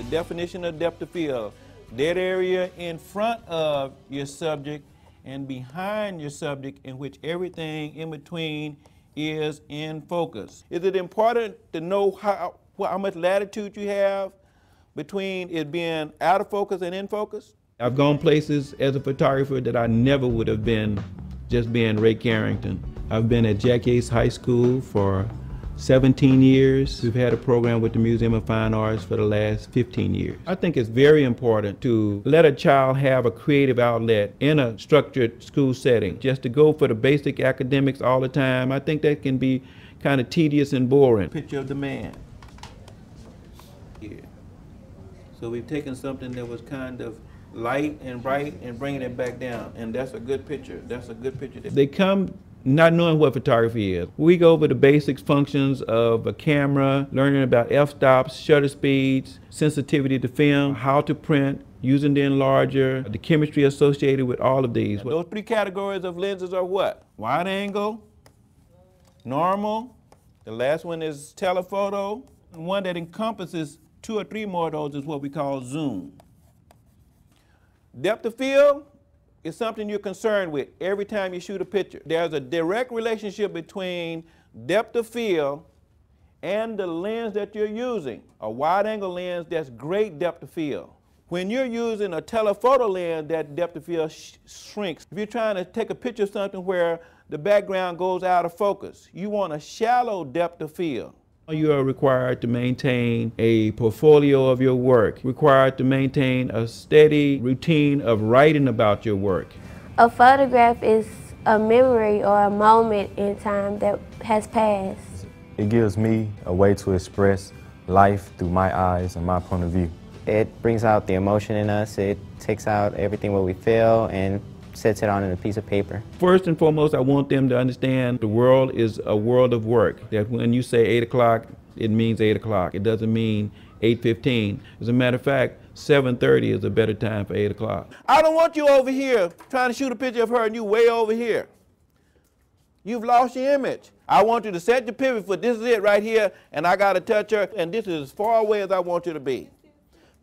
definition of depth of field. That area in front of your subject and behind your subject in which everything in between is in focus. Is it important to know how much latitude you have between it being out of focus and in focus? I've gone places as a photographer that I never would have been just being Ray Carrington. I've been at Yates High School for 17 years. We've had a program with the Museum of Fine Arts for the last 15 years. I think it's very important to let a child have a creative outlet in a structured school setting. Just to go for the basic academics all the time, I think that can be kind of tedious and boring. Picture of the man. Here. So we've taken something that was kind of light and bright and bringing it back down, and that's a good picture. That's a good picture. They come not knowing what photography is. We go over the basic functions of a camera, learning about f-stops, shutter speeds, sensitivity to film, how to print, using the enlarger, the chemistry associated with all of these. Those three categories of lenses are what? Wide angle, normal, the last one is telephoto, and one that encompasses 2 or 3 more of those is what we call zoom. Depth of field is something you're concerned with every time you shoot a picture. There's a direct relationship between depth of field and the lens that you're using. A wide-angle lens, that's great depth of field. When you're using a telephoto lens, that depth of field shrinks. If you're trying to take a picture of something where the background goes out of focus, you want a shallow depth of field. You are required to maintain a portfolio of your work, required to maintain a steady routine of writing about your work. A photograph is a memory or a moment in time that has passed. It gives me a way to express life through my eyes and my point of view. It brings out the emotion in us, it takes out everything what we feel and sets it on in a piece of paper. First and foremost, I want them to understand the world is a world of work. That when you say 8 o'clock, it means 8 o'clock. It doesn't mean 8:15. As a matter of fact, 7:30 is a better time for 8 o'clock. I don't want you over here trying to shoot a picture of her and you way over here. You've lost your image. I want you to set your pivot foot. This is it right here, and I got to touch her, and this is as far away as I want you to be.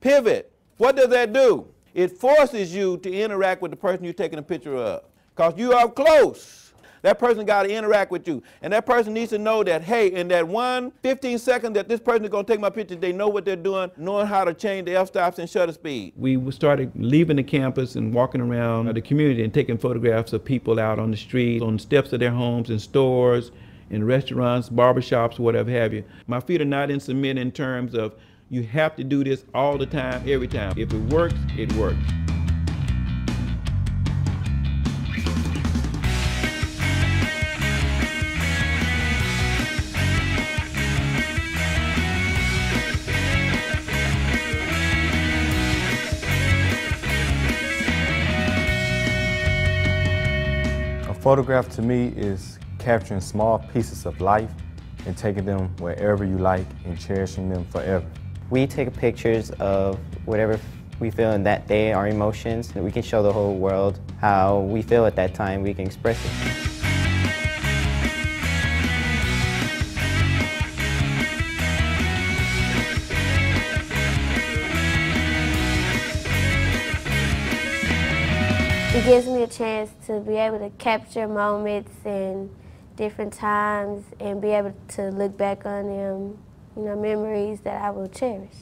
Pivot. What does that do? It forces you to interact with the person you're taking a picture of, because you are close. That person got to interact with you, and that person needs to know that, hey, in that 15 seconds that this person is going to take my picture, they know what they're doing, knowing how to change the f-stops and shutter speed. We started leaving the campus and walking around the community and taking photographs of people out on the street, on the steps of their homes, in stores, in restaurants, barbershops, whatever have you. My feet are not in cement in terms of you have to do this all the time, every time. If it works, it works. A photograph to me is capturing small pieces of life and taking them wherever you like and cherishing them forever. We take pictures of whatever we feel in that day, our emotions, and we can show the whole world how we feel at that time. We can express it. It gives me a chance to be able to capture moments and different times and be able to look back on them, memories that I will cherish.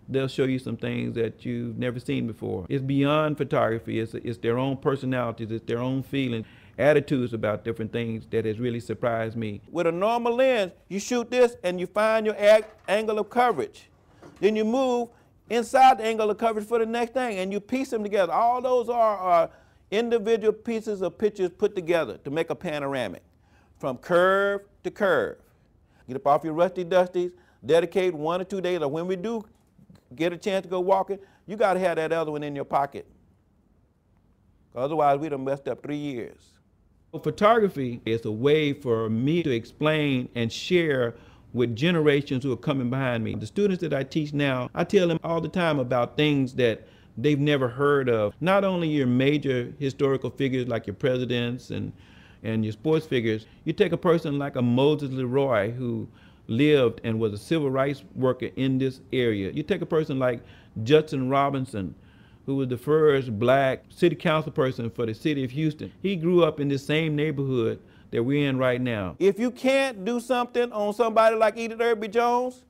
They'll show you some things that you've never seen before. It's beyond photography. It's their own personalities, it's their own feelings, attitudes about different things that has really surprised me. With a normal lens, you shoot this and you find your angle of coverage. Then you move inside the angle of coverage for the next thing and you piece them together. All those are individual pieces of pictures put together to make a panoramic, from curve to curve. Get up off your rusty dusties, dedicate 1 or 2 days, or when we do get a chance to go walking, you got to have that other one in your pocket. Otherwise, we done messed up 3 years. Photography is a way for me to explain and share with generations who are coming behind me. The students that I teach now, I tell them all the time about things that they've never heard of. Not only your major historical figures like your presidents and your sports figures. You take a person like a Moses Leroy who lived and was a civil rights worker in this area. You take a person like Judson Robinson, who was the first black city council person for the city of Houston. He grew up in the same neighborhood that we're in right now. If you can't do something on somebody like Edith Irby Jones,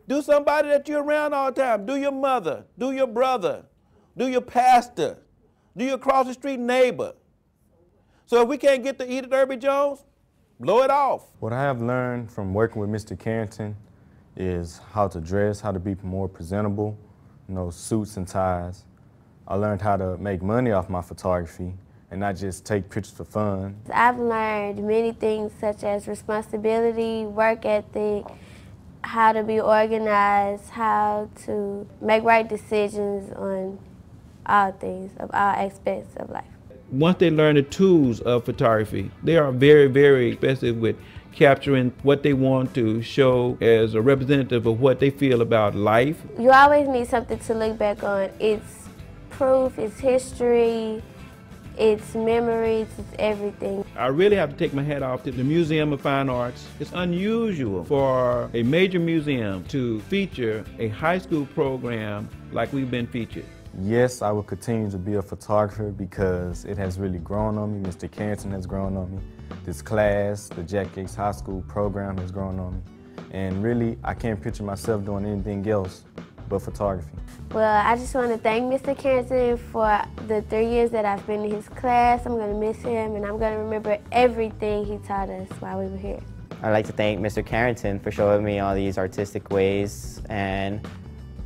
do somebody that you're around all the time. Do your mother, do your brother, do your pastor, do your across the street neighbor. So if we can't get to Edith Irby Jones, blow it off. What I have learned from working with Mr. Carrington is how to dress, how to be more presentable, suits and ties. I learned how to make money off my photography and not just take pictures for fun. I've learned many things such as responsibility, work ethic, how to be organized, how to make right decisions on all things, of all aspects of life. Once they learn the tools of photography, they are very, very expressive with capturing what they want to show as a representative of what they feel about life. You always need something to look back on. It's proof, it's history, it's memories, it's everything. I really have to take my hat off to the Museum of Fine Arts. It's unusual for a major museum to feature a high school program like we've been featured. Yes, I will continue to be a photographer because it has really grown on me. Mr. Carrington has grown on me. This class, the Jack Yates High School program has grown on me. And really, I can't picture myself doing anything else but photography. Well, I just want to thank Mr. Carrington for the 3 years that I've been in his class. I'm going to miss him, and I'm going to remember everything he taught us while we were here. I'd like to thank Mr. Carrington for showing me all these artistic ways and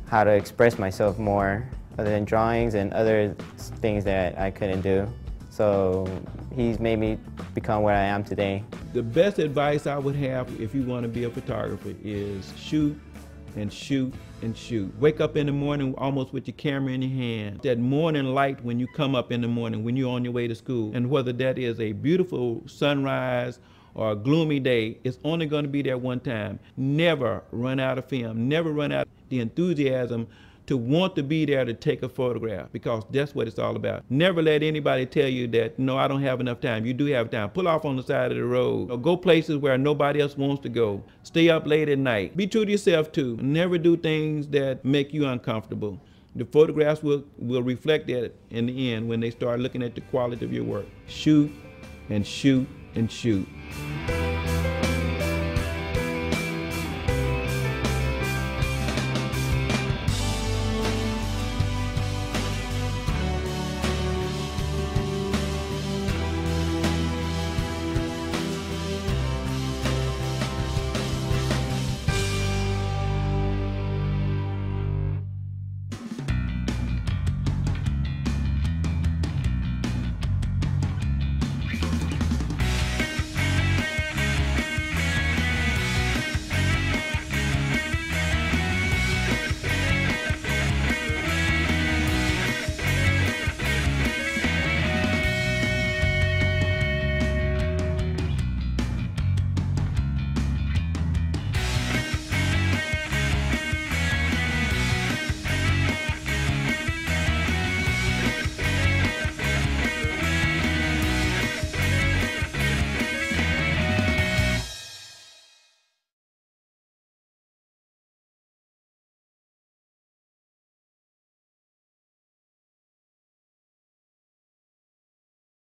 how to express myself more other than drawings and other things that I couldn't do. So he's made me become where I am today. The best advice I would have if you want to be a photographer is shoot and shoot and shoot. Wake up in the morning almost with your camera in your hand. That morning light when you come up in the morning, when you're on your way to school. And whether that is a beautiful sunrise or a gloomy day, it's only going to be there one time. Never run out of film. Never run out of the enthusiasm to want to be there to take a photograph, because that's what it's all about. Never let anybody tell you that, no, I don't have enough time. You do have time. Pull off on the side of the road. Or go places where nobody else wants to go. Stay up late at night. Be true to yourself too. Never do things that make you uncomfortable. The photographs will reflect that in the end when they start looking at the quality of your work. Shoot and shoot and shoot.